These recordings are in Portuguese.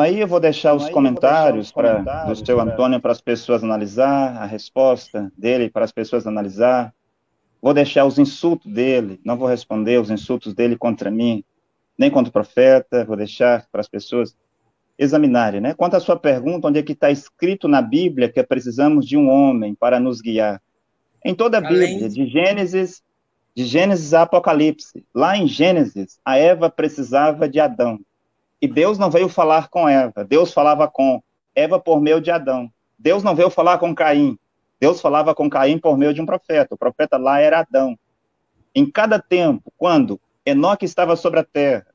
aí eu vou deixar os comentários do seu Antônio para as pessoas analisar, a resposta dele para as pessoas analisar. Vou deixar os insultos dele, não vou responder os insultos dele contra mim, nem contra o profeta, vou deixar para as pessoas examinarem, né? Quanto à sua pergunta, onde é que está escrito na Bíblia que precisamos de um homem para nos guiar? Em toda a Bíblia, de Gênesis a Apocalipse. Lá em Gênesis, a Eva precisava de Adão. E Deus não veio falar com Eva, Deus falava com Eva por meio de Adão. Deus não veio falar com Caim, Deus falava com Caim por meio de um profeta. O profeta lá era Adão. Em cada tempo, quando Enoque estava sobre a terra,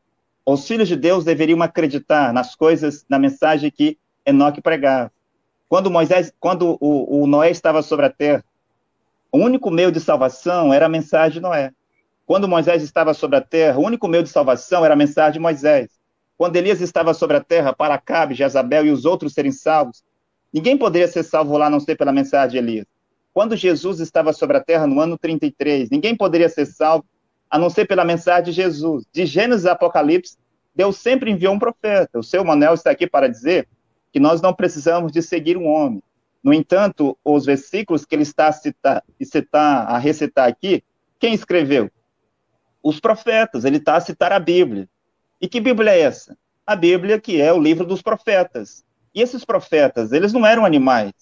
os filhos de Deus deveriam acreditar nas coisas, na mensagem que Enoque pregava. Quando o Noé estava sobre a terra, o único meio de salvação era a mensagem de Noé. Quando Moisés estava sobre a terra, o único meio de salvação era a mensagem de Moisés. Quando Elias estava sobre a terra, para Acabe, Jezabel e os outros serem salvos, ninguém poderia ser salvo lá, a não ser pela mensagem de Elias. Quando Jesus estava sobre a terra, no ano 33, ninguém poderia ser salvo, a não ser pela mensagem de Jesus. De Gênesis a Apocalipse, Deus sempre enviou um profeta. O seu Manuel está aqui para dizer que nós não precisamos de seguir um homem. No entanto, os versículos que ele está a recitar aqui, quem escreveu? Os profetas, ele está a citar a Bíblia. E que Bíblia é essa? A Bíblia que é o livro dos profetas. E esses profetas, eles não eram animais,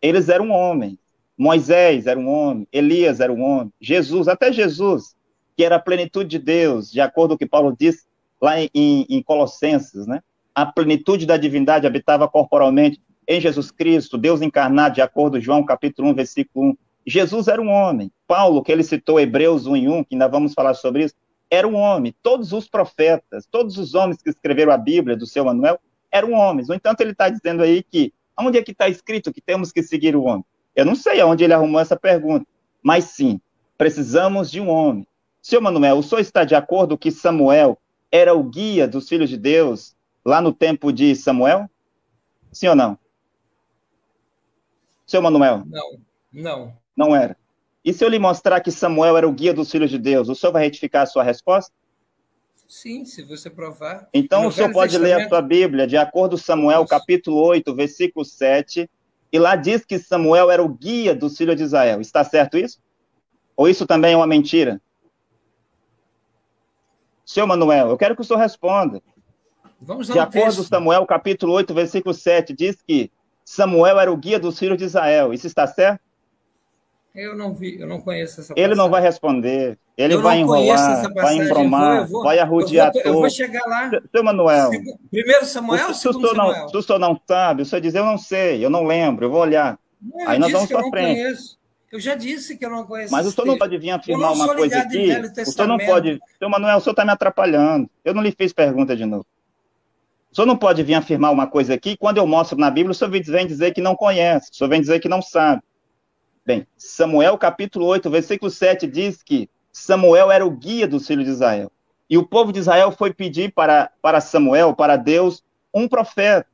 eles eram homens. Moisés era um homem, Elias era um homem, Jesus, até Jesus, que era a plenitude de Deus, de acordo com o que Paulo diz lá em Colossenses, né? A plenitude da divindade habitava corporalmente em Jesus Cristo, Deus encarnado, de acordo com João capítulo 1, versículo 1. Jesus era um homem. Paulo, que ele citou Hebreus 1:1, que ainda vamos falar sobre isso, era um homem. Todos os profetas, todos os homens que escreveram a Bíblia do seu Manuel, eram homens. No entanto, ele está dizendo aí que, onde é que está escrito que temos que seguir o homem? Eu não sei aonde ele arrumou essa pergunta, mas sim, precisamos de um homem. Seu Manuel, o senhor está de acordo que Samuel era o guia dos filhos de Deus lá no tempo de Samuel? Sim ou não? Seu Manuel? Não. Não era. E se eu lhe mostrar que Samuel era o guia dos filhos de Deus, o senhor vai retificar a sua resposta? Sim, se você provar. Então, o senhor pode ler a sua Bíblia, de acordo com Samuel, capítulo 8, versículo 7, e lá diz que Samuel era o guia dos filhos de Israel. Está certo isso? Ou isso também é uma mentira? Seu Manuel, eu quero que o senhor responda. Vamos ao de acordo com texto. Samuel, capítulo 8, versículo 7, diz que Samuel era o guia dos filhos de Israel. Isso está certo? Eu não conheço essa passagem. Ele não vai responder, ele vai enrolar, vai embromar, vai arrodear todo. Eu vou chegar lá. Seu Manuel. Primeiro Samuel ou segundo Samuel? Se o senhor não sabe, o senhor diz, eu não sei, eu não lembro, eu vou olhar. Aí nós vamos para frente. Conheço. Eu já disse que eu não conheço. Mas o senhor não pode vir afirmar uma coisa aqui. O senhor não pode. Seu Manuel, o senhor está me atrapalhando. Eu não lhe fiz pergunta de novo. O senhor não pode vir afirmar uma coisa aqui, quando eu mostro na Bíblia, o senhor vem dizer que não conhece, o senhor vem dizer que não sabe. Bem, Samuel, capítulo 8, versículo 7, diz que Samuel era o guia dos filhos de Israel. E o povo de Israel foi pedir para Samuel, para Deus, um profeta.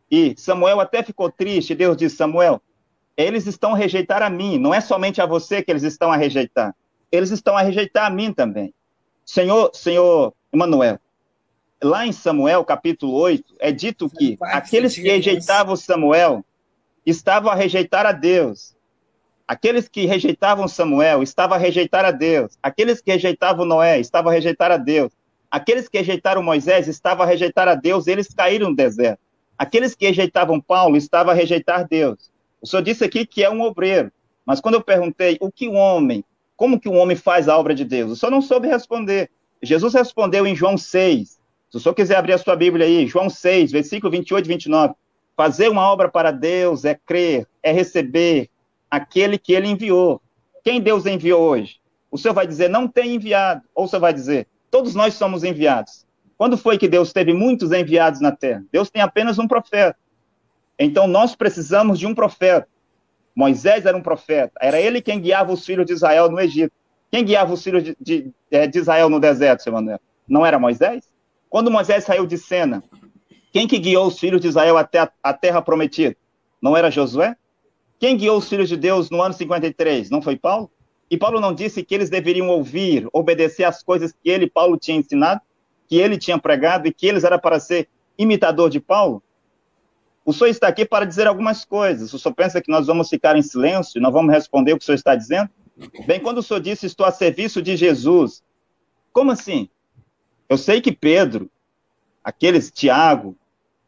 E Samuel até ficou triste. Deus disse, Samuel, eles estão a rejeitar a mim. Não é somente a você que eles estão a rejeitar. Eles estão a rejeitar a mim também. Senhor Emanuel, lá em Samuel, capítulo 8, é dito que aqueles que rejeitavam Samuel estavam a rejeitar a Deus. Aqueles que rejeitavam Samuel estavam a rejeitar a Deus. Aqueles que rejeitavam Noé estavam a rejeitar a Deus. Aqueles que rejeitaram Moisés estavam a rejeitar a Deus, eles caíram no deserto. Aqueles que rejeitavam Paulo estavam a rejeitar Deus. O senhor disse aqui que é um obreiro, mas quando eu perguntei como que um homem faz a obra de Deus, o senhor não soube responder. Jesus respondeu em João 6. Se o senhor quiser abrir a sua Bíblia aí, João 6, versículo 28 e 29. Fazer uma obra para Deus é crer, é receber aquele que ele enviou. Quem Deus enviou hoje? O senhor vai dizer, não tem enviado. Ou o senhor vai dizer, todos nós somos enviados. Quando foi que Deus teve muitos enviados na terra? Deus tem apenas um profeta. Então, nós precisamos de um profeta. Moisés era um profeta. Era ele quem guiava os filhos de Israel no Egito. Quem guiava os filhos de Israel no deserto, seu Manuel? Não era Moisés? Quando Moisés saiu de Sena, quem que guiou os filhos de Israel até a terra prometida? Não era Josué? Quem guiou os filhos de Deus no ano 53? Não foi Paulo? E Paulo não disse que eles deveriam ouvir, obedecer às coisas que Paulo tinha ensinado, que ele tinha pregado e que eles eram para ser imitador de Paulo? O senhor está aqui para dizer algumas coisas. O senhor pensa que nós vamos ficar em silêncio e não vamos responder o que o senhor está dizendo? Bem, quando o senhor disse, estou a serviço de Jesus, como assim? Eu sei que Pedro, aqueles Tiago,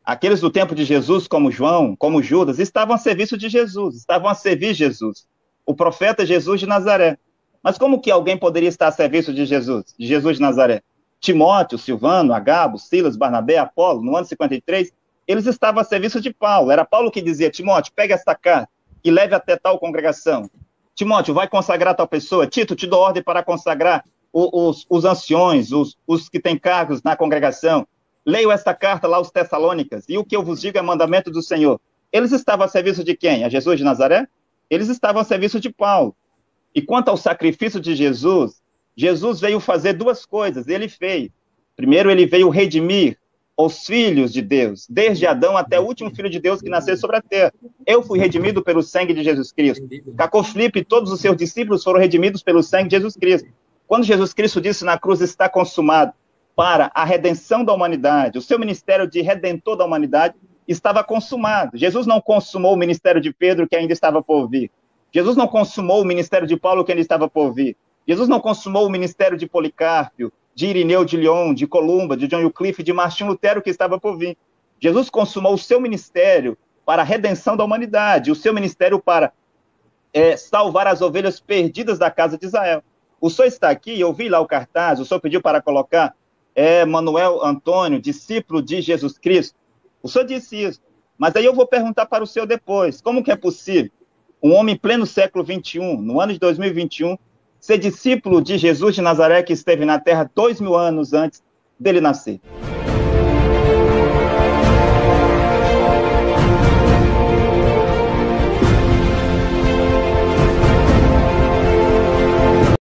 aqueles do tempo de Jesus, como João, como Judas, estavam a serviço de Jesus, estavam a servir Jesus, o profeta Jesus de Nazaré. Mas como que alguém poderia estar a serviço de Jesus de Nazaré? Timóteo, Silvano, Agabo, Silas, Barnabé, Apolo, no ano 53, eles estavam a serviço de Paulo. Era Paulo que dizia, Timóteo, pega esta carta e leve até tal congregação. Timóteo, vai consagrar tal pessoa. Tito, te dou ordem para consagrar os anciões, os que têm cargos na congregação. Leio esta carta lá aos Tessalônicas, e o que eu vos digo é mandamento do Senhor. Eles estavam a serviço de quem? A Jesus de Nazaré? Eles estavam a serviço de Paulo. E quanto ao sacrifício de Jesus, Jesus veio fazer duas coisas, ele fez. Primeiro, ele veio redimir os filhos de Deus, desde Adão até o último filho de Deus que nasceu sobre a terra. Eu fui redimido pelo sangue de Jesus Cristo. Cacó Filipe e todos os seus discípulos foram redimidos pelo sangue de Jesus Cristo. Quando Jesus Cristo disse na cruz, está consumado, para a redenção da humanidade, o seu ministério de redentor da humanidade estava consumado. Jesus não consumou o ministério de Pedro, que ainda estava por vir. Jesus não consumou o ministério de Paulo, que ainda estava por vir. Jesus não consumou o ministério de Policarpo, de Irineu de Lyon, de Columba, de John Wycliffe, de Martinho Lutero, que estava por vir. Jesus consumou o seu ministério para a redenção da humanidade, o seu ministério para salvar as ovelhas perdidas da casa de Israel. O senhor está aqui, eu vi lá o cartaz, o senhor pediu para colocar Manuel Antônio, discípulo de Jesus Cristo. O senhor disse isso, mas aí eu vou perguntar para o senhor depois, como que é possível um homem em pleno século XXI, no ano de 2021, ser discípulo de Jesus de Nazaré, que esteve na Terra 2000 anos antes dele nascer?